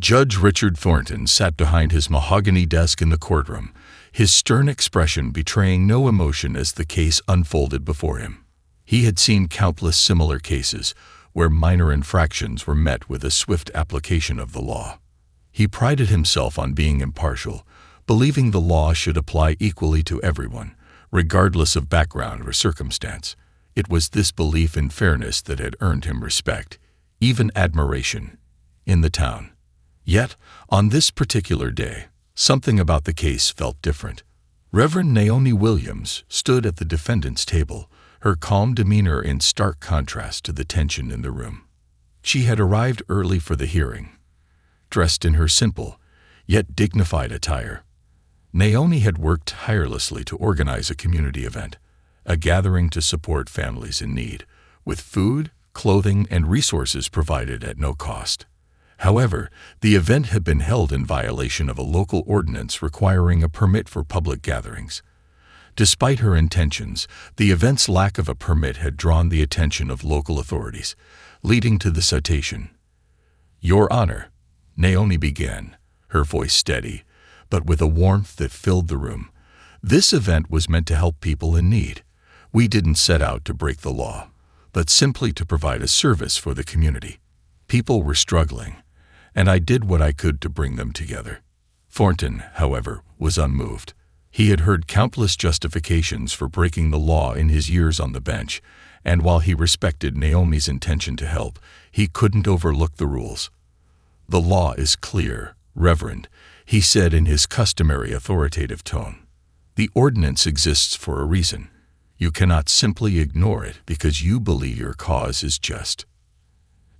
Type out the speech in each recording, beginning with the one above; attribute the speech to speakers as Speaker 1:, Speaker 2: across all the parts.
Speaker 1: Judge Richard Thornton sat behind his mahogany desk in the courtroom, his stern expression betraying no emotion as the case unfolded before him. He had seen countless similar cases where minor infractions were met with a swift application of the law. He prided himself on being impartial, believing the law should apply equally to everyone, regardless of background or circumstance. It was this belief in fairness that had earned him respect, even admiration, in the town. Yet, on this particular day, something about the case felt different. Reverend Naomi Williams stood at the defendant's table, her calm demeanor in stark contrast to the tension in the room. She had arrived early for the hearing, dressed in her simple, yet dignified attire. Naomi had worked tirelessly to organize a community event, a gathering to support families in need, with food, clothing, and resources provided at no cost. However, the event had been held in violation of a local ordinance requiring a permit for public gatherings. Despite her intentions, the event's lack of a permit had drawn the attention of local authorities, leading to the citation. "Your Honor," Naomi began, her voice steady, but with a warmth that filled the room. "This event was meant to help people in need. We didn't set out to break the law, but simply to provide a service for the community. People were struggling, and I did what I could to bring them together." Thornton, however, was unmoved. He had heard countless justifications for breaking the law in his years on the bench, and while he respected Naomi's intention to help, he couldn't overlook the rules. "The law is clear, Reverend," he said in his customary authoritative tone. "The ordinance exists for a reason. You cannot simply ignore it because you believe your cause is just."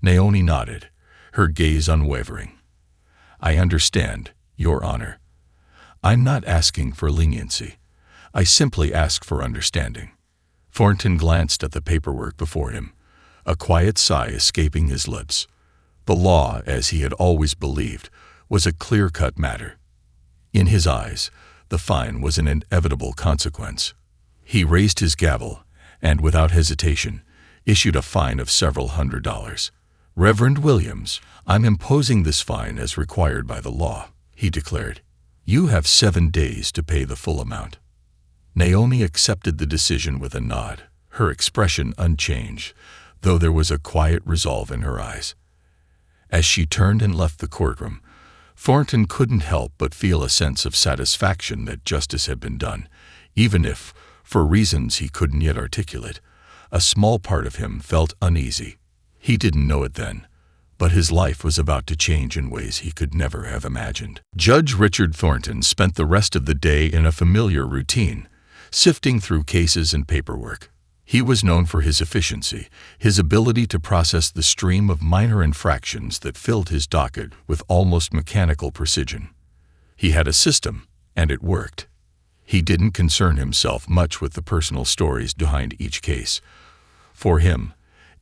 Speaker 1: Naomi nodded, her gaze unwavering. "I understand, Your Honor. I'm not asking for leniency. I simply ask for understanding." Thornton glanced at the paperwork before him, a quiet sigh escaping his lips. The law, as he had always believed, was a clear-cut matter. In his eyes, the fine was an inevitable consequence. He raised his gavel and, without hesitation, issued a fine of several $100s. "Reverend Williams, I'm imposing this fine as required by the law," he declared. "You have 7 days to pay the full amount." Naomi accepted the decision with a nod, her expression unchanged, though there was a quiet resolve in her eyes. As she turned and left the courtroom, Thornton couldn't help but feel a sense of satisfaction that justice had been done, even if, for reasons he couldn't yet articulate, a small part of him felt uneasy. He didn't know it then, but his life was about to change in ways he could never have imagined. Judge Richard Thornton spent the rest of the day in a familiar routine, sifting through cases and paperwork. He was known for his efficiency, his ability to process the stream of minor infractions that filled his docket with almost mechanical precision. He had a system, and it worked. He didn't concern himself much with the personal stories behind each case. For him,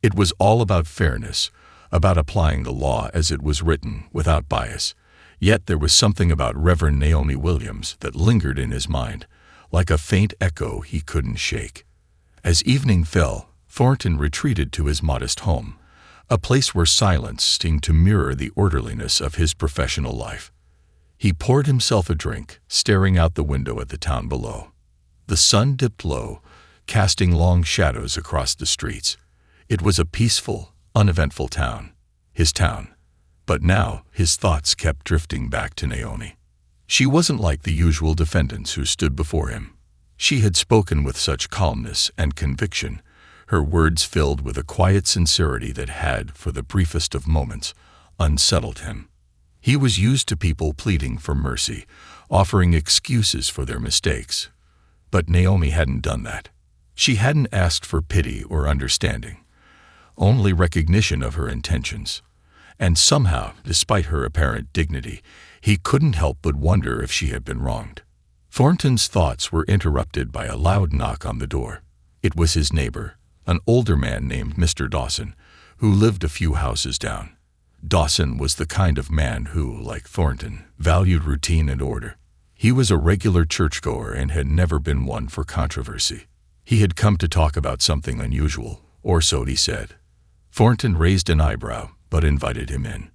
Speaker 1: it was all about fairness, about applying the law as it was written, without bias. Yet there was something about Reverend Naomi Williams that lingered in his mind, like a faint echo he couldn't shake. As evening fell, Thornton retreated to his modest home, a place where silence seemed to mirror the orderliness of his professional life. He poured himself a drink, staring out the window at the town below. The sun dipped low, casting long shadows across the streets. It was a peaceful, uneventful town, his town. But now his thoughts kept drifting back to Naomi. She wasn't like the usual defendants who stood before him. She had spoken with such calmness and conviction, her words filled with a quiet sincerity that had, for the briefest of moments, unsettled him. He was used to people pleading for mercy, offering excuses for their mistakes. But Naomi hadn't done that. She hadn't asked for pity or understanding, only recognition of her intentions. And somehow, despite her apparent dignity, he couldn't help but wonder if she had been wronged. Thornton's thoughts were interrupted by a loud knock on the door. It was his neighbor, an older man named Mr. Dawson, who lived a few houses down. Dawson was the kind of man who, like Thornton, valued routine and order. He was a regular churchgoer and had never been one for controversy. He had come to talk about something unusual, or so he said. Thornton raised an eyebrow, but invited him in.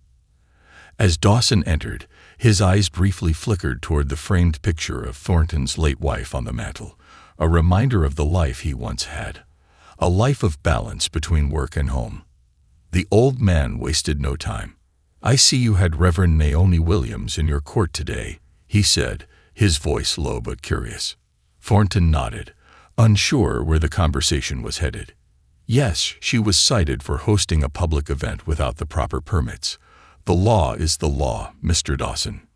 Speaker 1: As Dawson entered, his eyes briefly flickered toward the framed picture of Thornton's late wife on the mantel, a reminder of the life he once had, a life of balance between work and home. The old man wasted no time. "I see you had Reverend Naomi Williams in your court today," he said, his voice low but curious. Thornton nodded, unsure where the conversation was headed. "Yes, she was cited for hosting a public event without the proper permits. The law is the law, Mr. Dawson."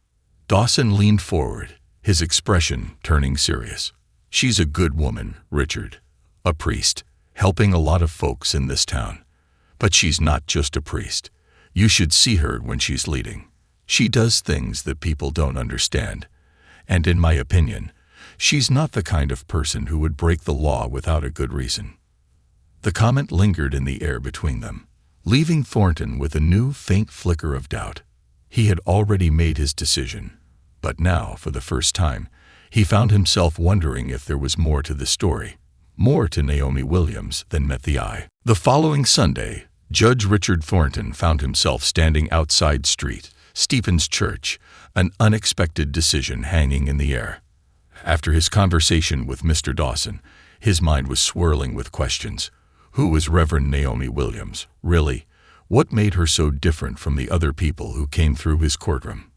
Speaker 1: Dawson leaned forward, his expression turning serious. "She's a good woman, Richard. A priest, helping a lot of folks in this town. But she's not just a priest. You should see her when she's leading. She does things that people don't understand. And in my opinion, she's not the kind of person who would break the law without a good reason." The comment lingered in the air between them, leaving Thornton with a new faint flicker of doubt. He had already made his decision, but now, for the first time, he found himself wondering if there was more to the story, more to Naomi Williams than met the eye. The following Sunday, Judge Richard Thornton found himself standing outside Stephen's Church, an unexpected decision hanging in the air. After his conversation with Mr. Dawson, his mind was swirling with questions. Who was Reverend Naomi Williams, really? What made her so different from the other people who came through his courtroom?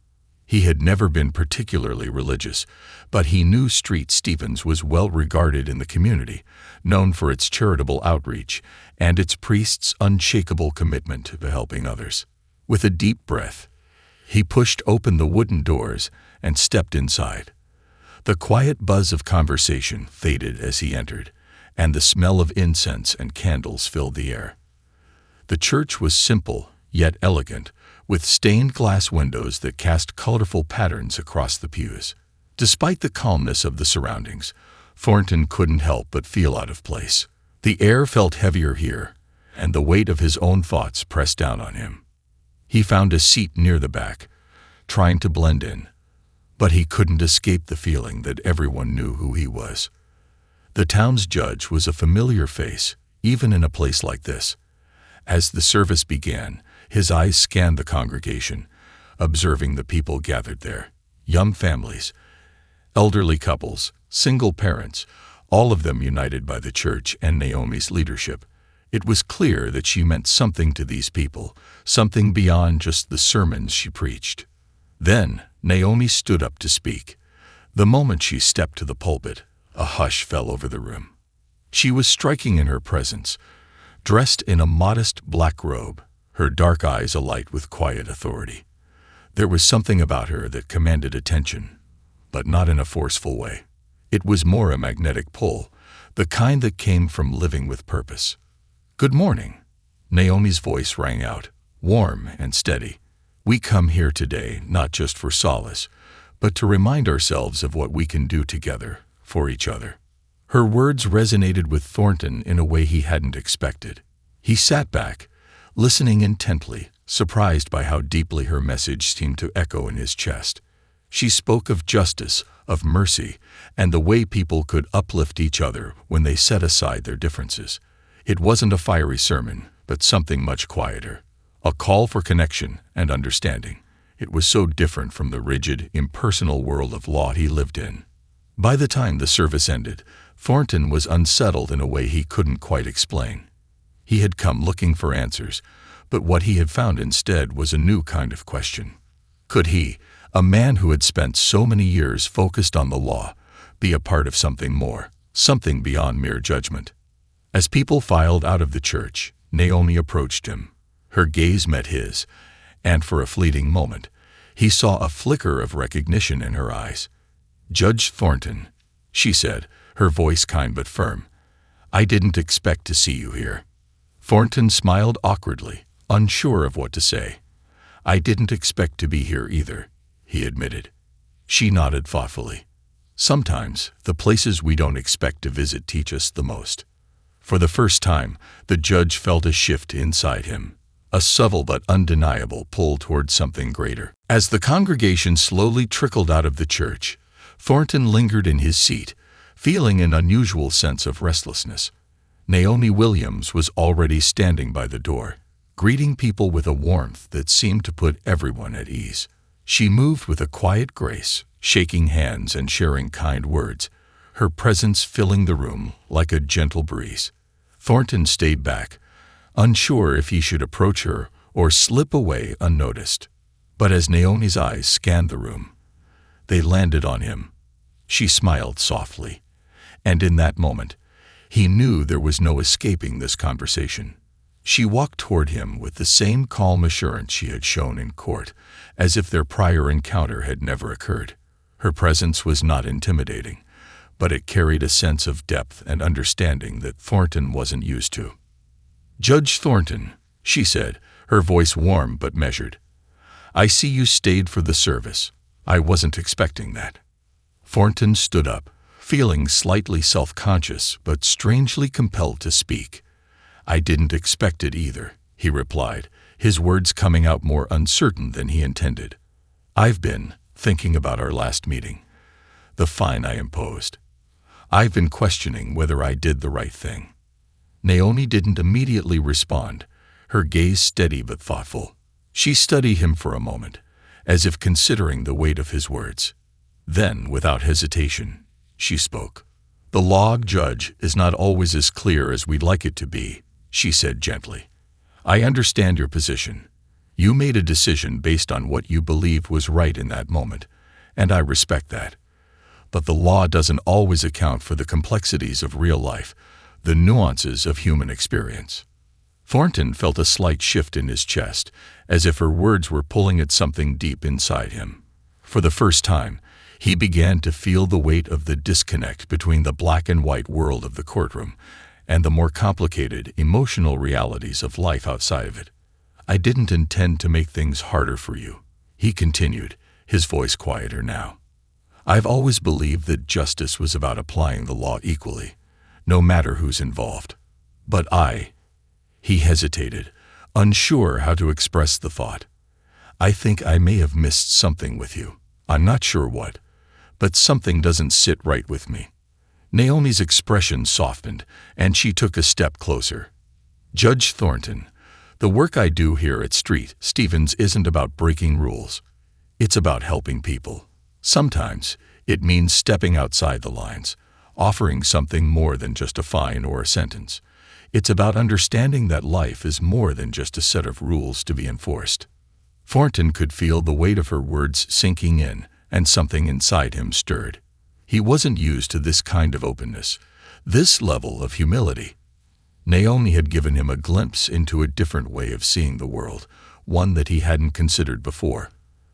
Speaker 1: He had never been particularly religious, but he knew Stephen's was well regarded in the community, known for its charitable outreach and its priests' unshakable commitment to helping others. With a deep breath, he pushed open the wooden doors and stepped inside. The quiet buzz of conversation faded as he entered, and the smell of incense and candles filled the air. The church was simple, yet elegant, with stained glass windows that cast colorful patterns across the pews. Despite the calmness of the surroundings, Thornton couldn't help but feel out of place. The air felt heavier here, and the weight of his own thoughts pressed down on him. He found a seat near the back, trying to blend in, but he couldn't escape the feeling that everyone knew who he was. The town's judge was a familiar face, even in a place like this. As the service began, his eyes scanned the congregation, observing the people gathered there. Young families, elderly couples, single parents, all of them united by the church and Naomi's leadership. It was clear that she meant something to these people, something beyond just the sermons she preached. Then Naomi stood up to speak. The moment she stepped to the pulpit, a hush fell over the room. She was striking in her presence, dressed in a modest black robe, her dark eyes alight with quiet authority. There was something about her that commanded attention, but not in a forceful way. It was more a magnetic pull, the kind that came from living with purpose. "Good morning," Naomi's voice rang out, warm and steady. "We come here today not just for solace, but to remind ourselves of what we can do together, for each other." Her words resonated with Thornton in a way he hadn't expected. He sat back, listening intently, surprised by how deeply her message seemed to echo in his chest. She spoke of justice, of mercy, and the way people could uplift each other when they set aside their differences. It wasn't a fiery sermon, but something much quieter, a call for connection and understanding. It was so different from the rigid, impersonal world of law he lived in. By the time the service ended, Thornton was unsettled in a way he couldn't quite explain. He had come looking for answers, but what he had found instead was a new kind of question. Could he, a man who had spent so many years focused on the law, be a part of something more, something beyond mere judgment? As people filed out of the church, Naomi approached him. Her gaze met his, and for a fleeting moment, he saw a flicker of recognition in her eyes. "Judge Thornton," she said, her voice kind but firm. "I didn't expect to see you here." Thornton smiled awkwardly, unsure of what to say. "I didn't expect to be here either," he admitted. She nodded thoughtfully. Sometimes, the places we don't expect to visit teach us the most. For the first time, the judge felt a shift inside him, a subtle but undeniable pull toward something greater. As the congregation slowly trickled out of the church, Thornton lingered in his seat, feeling an unusual sense of restlessness. Naomi Williams was already standing by the door, greeting people with a warmth that seemed to put everyone at ease. She moved with a quiet grace, shaking hands and sharing kind words, her presence filling the room like a gentle breeze. Thornton stayed back, unsure if he should approach her or slip away unnoticed. But as Naomi's eyes scanned the room, they landed on him. She smiled softly, and in that moment, he knew there was no escaping this conversation. She walked toward him with the same calm assurance she had shown in court, as if their prior encounter had never occurred. Her presence was not intimidating, but it carried a sense of depth and understanding that Thornton wasn't used to. "Judge Thornton," she said, her voice warm but measured. "I see you stayed for the service. I wasn't expecting that." Thornton stood up, feeling slightly self-conscious but strangely compelled to speak. "I didn't expect it either," he replied, his words coming out more uncertain than he intended. "I've been thinking about our last meeting, the fine I imposed. I've been questioning whether I did the right thing." Naomi didn't immediately respond, her gaze steady but thoughtful. She studied him for a moment, as if considering the weight of his words. Then, without hesitation, she spoke. "The law, Judge, is not always as clear as we'd like it to be," she said gently. "I understand your position. You made a decision based on what you believed was right in that moment, and I respect that. But the law doesn't always account for the complexities of real life, the nuances of human experience." Thornton felt a slight shift in his chest, as if her words were pulling at something deep inside him. For the first time, he began to feel the weight of the disconnect between the black and white world of the courtroom and the more complicated, emotional realities of life outside of it. "I didn't intend to make things harder for you," he continued, his voice quieter now. "I've always believed that justice was about applying the law equally, no matter who's involved. But He hesitated, unsure how to express the thought. "I think I may have missed something with you. I'm not sure what, but something doesn't sit right with me." Naomi's expression softened, and she took a step closer. "Judge Thornton, the work I do here at Street Stevens isn't about breaking rules. It's about helping people. Sometimes it means stepping outside the lines, offering something more than just a fine or a sentence. It's about understanding that life is more than just a set of rules to be enforced." Thornton could feel the weight of her words sinking in, and something inside him stirred. He wasn't used to this kind of openness, this level of humility. Naomi had given him a glimpse into a different way of seeing the world, one that he hadn't considered before.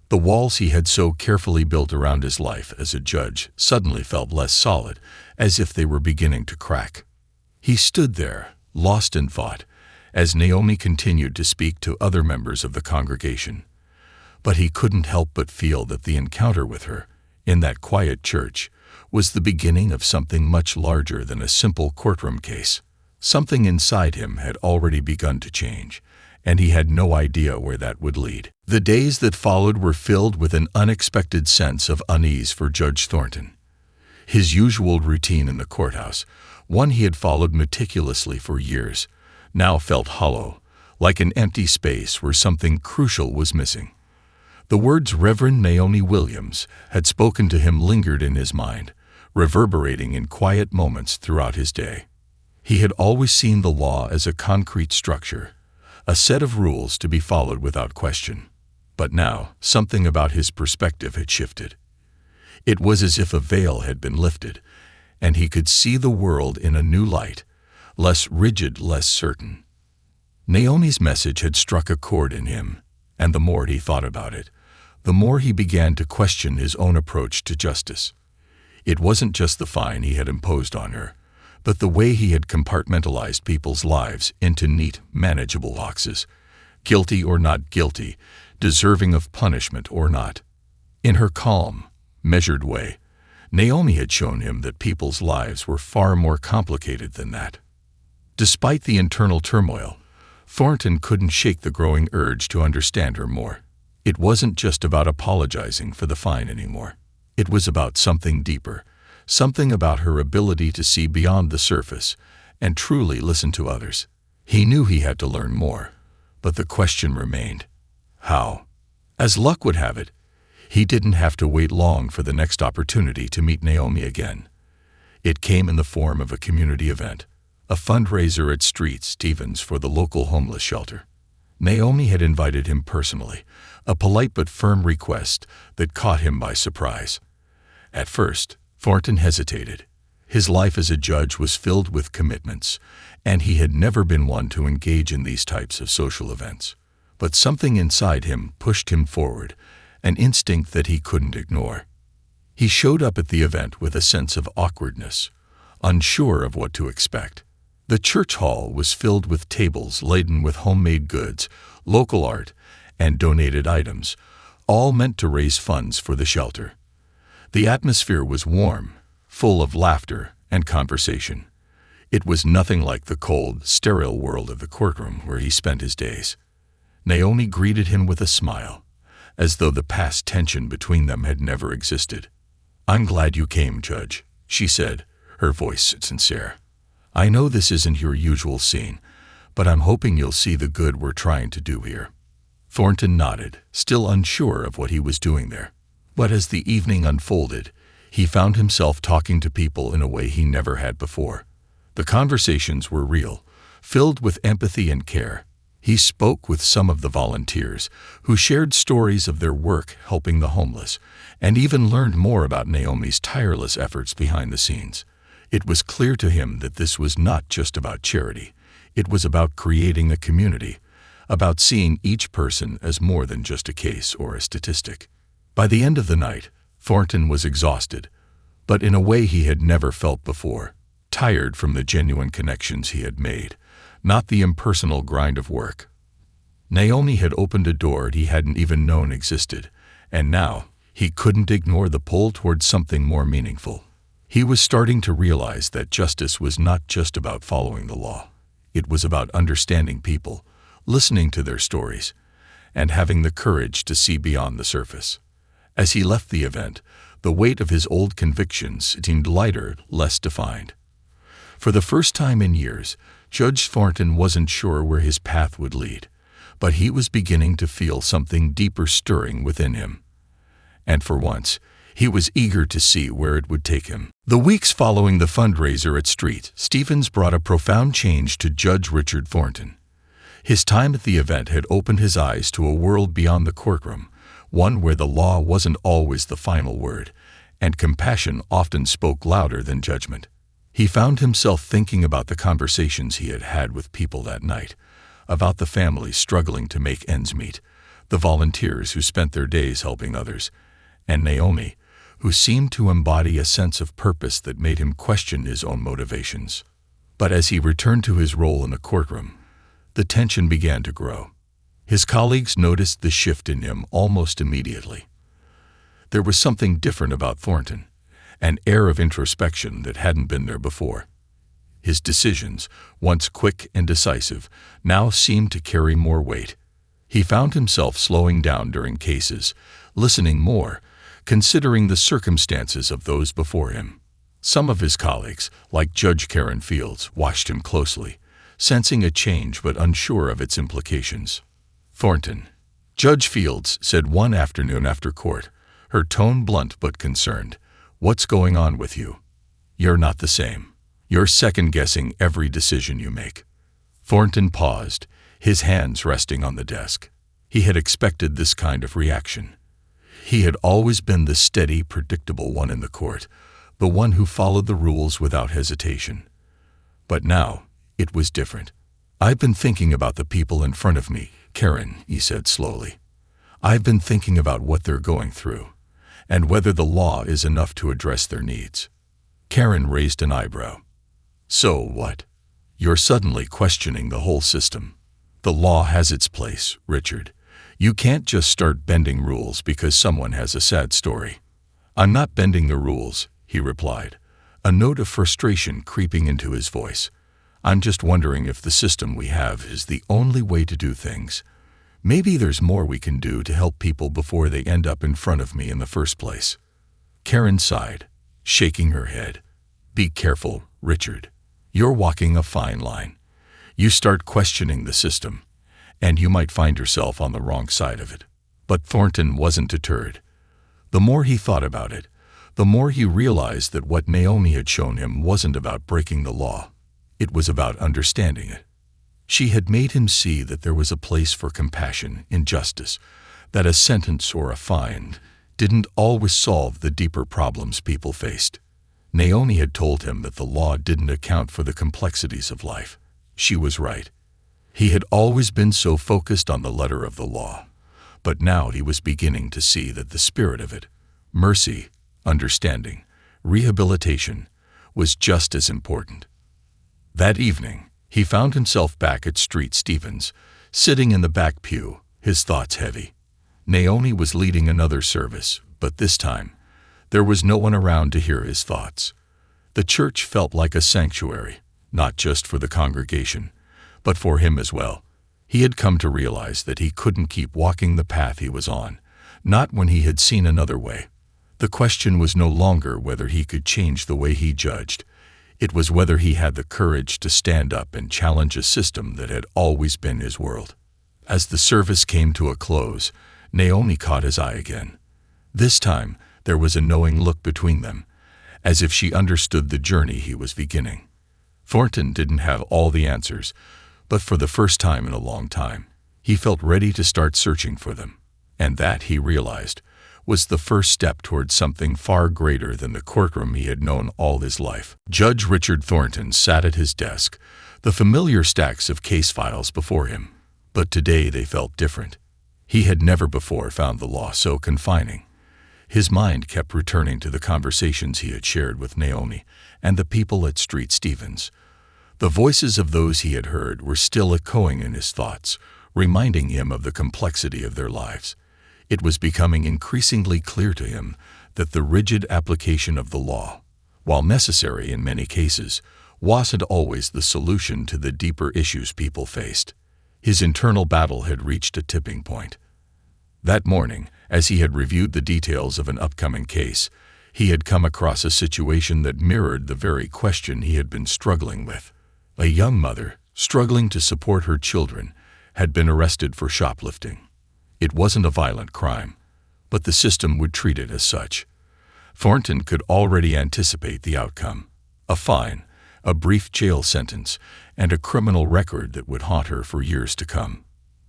Speaker 1: The walls he had so carefully built around his life as a judge suddenly felt less solid, as if they were beginning to crack. He stood there, lost in thought, as Naomi continued to speak to other members of the congregation. But he couldn't help but feel that the encounter with her, in that quiet church, was the beginning of something much larger than a simple courtroom case. Something inside him had already begun to change, and he had no idea where that would lead. The days that followed were filled with an unexpected sense of unease for Judge Thornton. His usual routine in the courthouse, one he had followed meticulously for years, now felt hollow, like an empty space where something crucial was missing. The words Reverend Naomi Williams had spoken to him lingered in his mind, reverberating in quiet moments throughout his day. He had always seen the law as a concrete structure, a set of rules to be followed without question. But now, something about his perspective had shifted. It was as if a veil had been lifted, and he could see the world in a new light, less rigid, less certain. Naomi's message had struck a chord in him, and the more he thought about it, the more he began to question his own approach to justice. It wasn't just the fine he had imposed on her, but the way he had compartmentalized people's lives into neat, manageable boxes, guilty or not guilty, deserving of punishment or not. In her calm, measured way, Naomi had shown him that people's lives were far more complicated than that. Despite the internal turmoil, Thornton couldn't shake the growing urge to understand her more. It wasn't just about apologizing for the fine anymore. It was about something deeper, something about her ability to see beyond the surface and truly listen to others. He knew he had to learn more, But the question remained, how? As luck would have it, he didn't have to wait long for the next opportunity to meet Naomi again. It came in the form of a community event, a fundraiser at St. Stephen's for the local homeless shelter. Naomi had invited him personally, a polite but firm request that caught him by surprise. At first, Thornton hesitated. His life as a judge was filled with commitments, and he had never been one to engage in these types of social events. But something inside him pushed him forward, an instinct that he couldn't ignore. He showed up at the event with a sense of awkwardness, unsure of what to expect. The church hall was filled with tables laden with homemade goods, local art, and donated items, all meant to raise funds for the shelter. The atmosphere was warm, full of laughter and conversation. It was nothing like the cold, sterile world of the courtroom where he spent his days. Naomi greeted him with a smile, as though the past tension between them had never existed. "I'm glad you came, Judge," she said, her voice sincere. "I know this isn't your usual scene, but I'm hoping you'll see the good we're trying to do here." Thornton nodded, still unsure of what he was doing there. But as the evening unfolded, he found himself talking to people in a way he never had before. The conversations were real, filled with empathy and care. He spoke with some of the volunteers, who shared stories of their work helping the homeless, and even learned more about Naomi's tireless efforts behind the scenes. It was clear to him that this was not just about charity. It was about creating a community, about seeing each person as more than just a case or a statistic. By the end of the night, Thornton was exhausted, but in a way he had never felt before, tired from the genuine connections he had made, not the impersonal grind of work. Naomi had opened a door he hadn't even known existed, and now he couldn't ignore the pull towards something more meaningful. He was starting to realize that justice was not just about following the law. It was about understanding people, listening to their stories, and having the courage to see beyond the surface. As he left the event, the weight of his old convictions seemed lighter, less defined. For the first time in years, Judge Thornton wasn't sure where his path would lead, but he was beginning to feel something deeper stirring within him. And for once, he was eager to see where it would take him. The weeks following the fundraiser at St. Stephen's brought a profound change to Judge Richard Thornton. His time at the event had opened his eyes to a world beyond the courtroom, one where the law wasn't always the final word, and compassion often spoke louder than judgment. He found himself thinking about the conversations he had had with people that night, about the families struggling to make ends meet, the volunteers who spent their days helping others, and Naomi, who seemed to embody a sense of purpose that made him question his own motivations. But as he returned to his role in the courtroom, the tension began to grow. His colleagues noticed the shift in him almost immediately. There was something different about Thornton, an air of introspection that hadn't been there before. His decisions, once quick and decisive, now seemed to carry more weight. He found himself slowing down during cases, listening more, considering the circumstances of those before him. Some of his colleagues, like Judge Karen Fields, watched him closely, sensing a change but unsure of its implications. "Thornton," Judge Fields said one afternoon after court, her tone blunt but concerned, "what's going on with you? You're not the same. You're second-guessing every decision you make." Thornton paused, his hands resting on the desk. He had expected this kind of reaction. He had always been the steady, predictable one in the court, the one who followed the rules without hesitation. But now, it was different. "I've been thinking about the people in front of me, Karen," he said slowly. "I've been thinking about what they're going through, and whether the law is enough to address their needs." Karen raised an eyebrow. "So what? You're suddenly questioning the whole system. The law has its place, Richard. You can't just start bending rules because someone has a sad story." "I'm not bending the rules," he replied, a note of frustration creeping into his voice. "I'm just wondering if the system we have is the only way to do things. Maybe there's more we can do to help people before they end up in front of me in the first place." Karen sighed, shaking her head. "Be careful, Richard. You're walking a fine line. You start questioning the system, and you might find yourself on the wrong side of it. But Thornton wasn't deterred. The more he thought about it, the more he realized that what Naomi had shown him wasn't about breaking the law. It was about understanding it. She had made him see that there was a place for compassion in justice, that a sentence or a fine didn't always solve the deeper problems people faced. Naomi had told him that the law didn't account for the complexities of life. She was right. He had always been so focused on the letter of the law, but now he was beginning to see that the spirit of it, mercy, understanding, rehabilitation, was just as important. That evening, he found himself back at Street Stevens, sitting in the back pew, his thoughts heavy. Naomi was leading another service, but this time, there was no one around to hear his thoughts. The church felt like a sanctuary, not just for the congregation, but for him as well. He had come to realize that he couldn't keep walking the path he was on, not when he had seen another way. The question was no longer whether he could change the way he judged. It was whether he had the courage to stand up and challenge a system that had always been his world. As the service came to a close, Naomi caught his eye again. This time, there was a knowing look between them, as if she understood the journey he was beginning. Thornton didn't have all the answers, but for the first time in a long time, he felt ready to start searching for them. And that, he realized, was the first step toward something far greater than the courtroom he had known all his life. Judge Richard Thornton sat at his desk, the familiar stacks of case files before him. But today they felt different. He had never before found the law so confining. His mind kept returning to the conversations he had shared with Naomi and the people at Street Stevens. The voices of those he had heard were still echoing in his thoughts, reminding him of the complexity of their lives. It was becoming increasingly clear to him that the rigid application of the law, while necessary in many cases, wasn't always the solution to the deeper issues people faced. His internal battle had reached a tipping point. That morning, as he had reviewed the details of an upcoming case, he had come across a situation that mirrored the very question he had been struggling with. A young mother, struggling to support her children, had been arrested for shoplifting. It wasn't a violent crime, but the system would treat it as such. Thornton could already anticipate the outcome: a fine, a brief jail sentence, and a criminal record that would haunt her for years to come.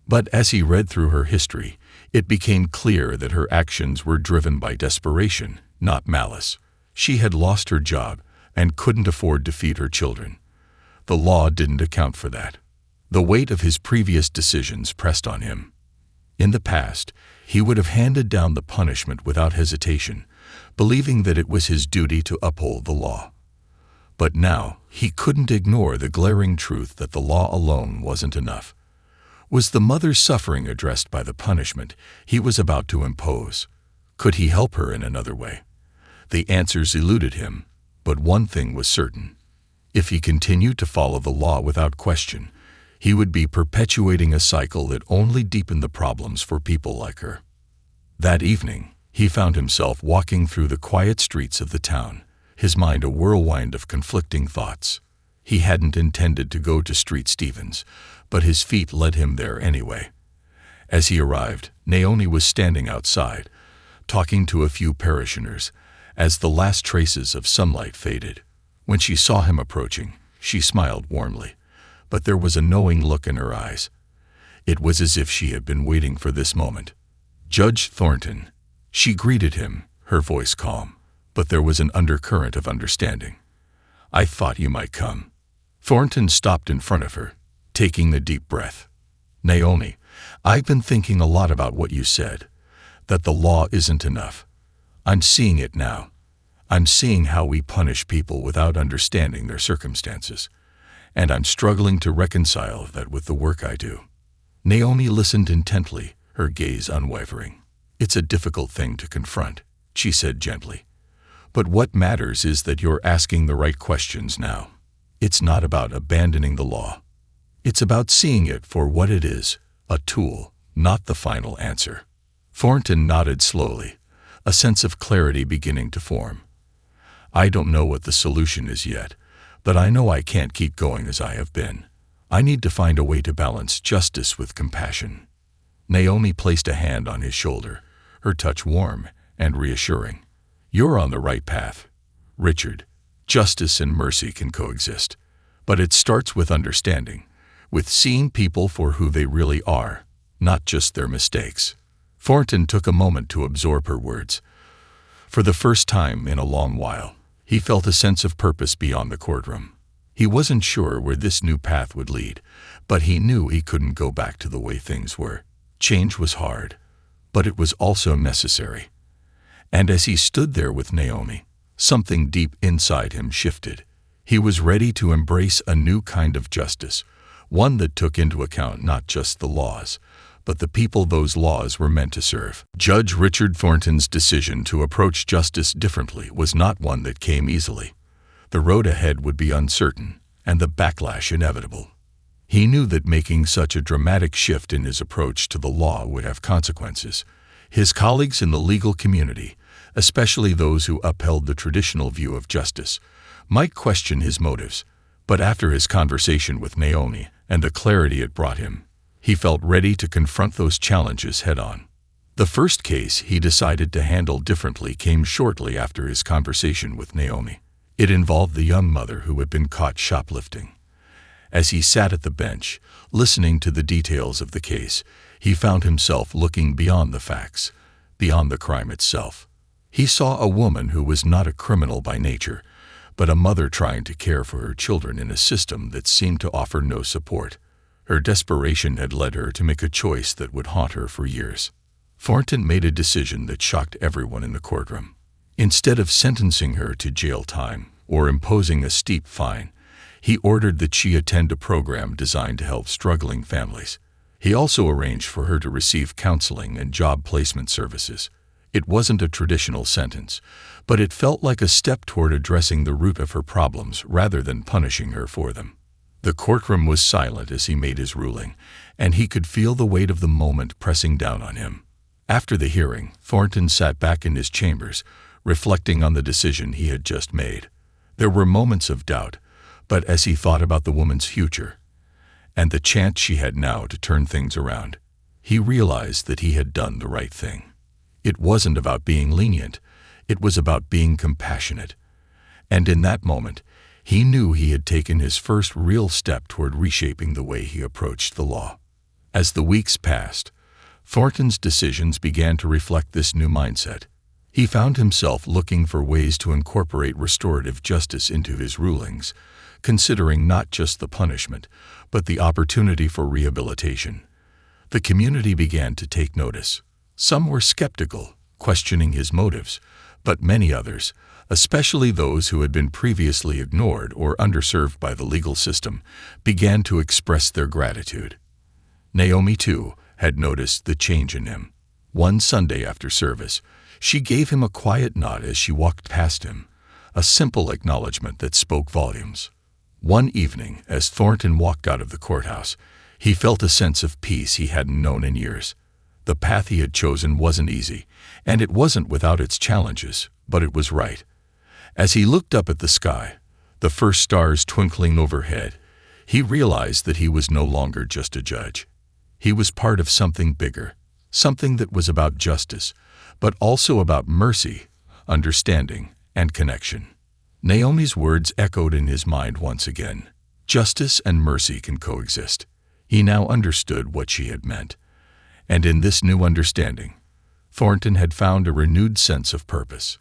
Speaker 1: But as he read through her history, it became clear that her actions were driven by desperation, not malice. She had lost her job and couldn't afford to feed her children. The law didn't account for that. The weight of his previous decisions pressed on him. In the past, he would have handed down the punishment without hesitation, believing that it was his duty to uphold the law. But now, he couldn't ignore the glaring truth that the law alone wasn't enough. Was the mother's suffering addressed by the punishment he was about to impose? Could he help her in another way? The answers eluded him, but one thing was certain. If he continued to follow the law without question, he would be perpetuating a cycle that only deepened the problems for people like her. That evening, he found himself walking through the quiet streets of the town, his mind a whirlwind of conflicting thoughts. He hadn't intended to go to Street Stevens, but his feet led him there anyway. As he arrived, Naomi was standing outside, talking to a few parishioners, as the last traces of sunlight faded. When she saw him approaching, she smiled warmly, but there was a knowing look in her eyes. It was as if she had been waiting for this moment. "Judge Thornton," she greeted him, her voice calm, but there was an undercurrent of understanding. "I thought you might come." Thornton stopped in front of her, taking a deep breath. "Naomi, I've been thinking a lot about what you said, that the law isn't enough. I'm seeing it now. I'm seeing how we punish people without understanding their circumstances, and I'm struggling to reconcile that with the work I do." Naomi listened intently, her gaze unwavering. "It's a difficult thing to confront," she said gently. "But what matters is that you're asking the right questions now. It's not about abandoning the law. It's about seeing it for what it is, a tool, not the final answer." Thornton nodded slowly, a sense of clarity beginning to form. "I don't know what the solution is yet, but I know I can't keep going as I have been. I need to find a way to balance justice with compassion." Naomi placed a hand on his shoulder, her touch warm and reassuring. "You're on the right path, Richard. Justice and mercy can coexist. But it starts with understanding, with seeing people for who they really are, not just their mistakes." Thornton took a moment to absorb her words. For the first time in a long while, he felt a sense of purpose beyond the courtroom. He wasn't sure where this new path would lead, but he knew he couldn't go back to the way things were. Change was hard, but it was also necessary. And as he stood there with Naomi, something deep inside him shifted. He was ready to embrace a new kind of justice, one that took into account not just the laws, but the people those laws were meant to serve. Judge Richard Thornton's decision to approach justice differently was not one that came easily. The road ahead would be uncertain, and the backlash inevitable. He knew that making such a dramatic shift in his approach to the law would have consequences. His colleagues in the legal community, especially those who upheld the traditional view of justice, might question his motives, but after his conversation with Naomi and the clarity it brought him, he felt ready to confront those challenges head-on. The first case he decided to handle differently came shortly after his conversation with Naomi. It involved the young mother who had been caught shoplifting. As he sat at the bench, listening to the details of the case, he found himself looking beyond the facts, beyond the crime itself. He saw a woman who was not a criminal by nature, but a mother trying to care for her children in a system that seemed to offer no support. Her desperation had led her to make a choice that would haunt her for years. Thornton made a decision that shocked everyone in the courtroom. Instead of sentencing her to jail time or imposing a steep fine, he ordered that she attend a program designed to help struggling families. He also arranged for her to receive counseling and job placement services. It wasn't a traditional sentence, but it felt like a step toward addressing the root of her problems rather than punishing her for them. The courtroom was silent as he made his ruling, and he could feel the weight of the moment pressing down on him. After the hearing, Thornton sat back in his chambers, reflecting on the decision he had just made. There were moments of doubt, but as he thought about the woman's future and the chance she had now to turn things around, he realized that he had done the right thing. It wasn't about being lenient, it was about being compassionate. And in that moment, he knew he had taken his first real step toward reshaping the way he approached the law. As the weeks passed, Thornton's decisions began to reflect this new mindset. He found himself looking for ways to incorporate restorative justice into his rulings, considering not just the punishment, but the opportunity for rehabilitation. The community began to take notice. Some were skeptical, questioning his motives, but many others, especially those who had been previously ignored or underserved by the legal system, began to express their gratitude. Naomi, too, had noticed the change in him. One Sunday after service, she gave him a quiet nod as she walked past him, a simple acknowledgement that spoke volumes. One evening, as Thornton walked out of the courthouse, he felt a sense of peace he hadn't known in years. The path he had chosen wasn't easy, and it wasn't without its challenges, but it was right. As he looked up at the sky, the first stars twinkling overhead, he realized that he was no longer just a judge. He was part of something bigger, something that was about justice, but also about mercy, understanding, and connection. Naomi's words echoed in his mind once again. Justice and mercy can coexist. He now understood what she had meant. And in this new understanding, Thornton had found a renewed sense of purpose.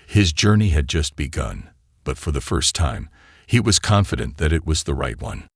Speaker 1: His journey had just begun, but for the first time, he was confident that it was the right one.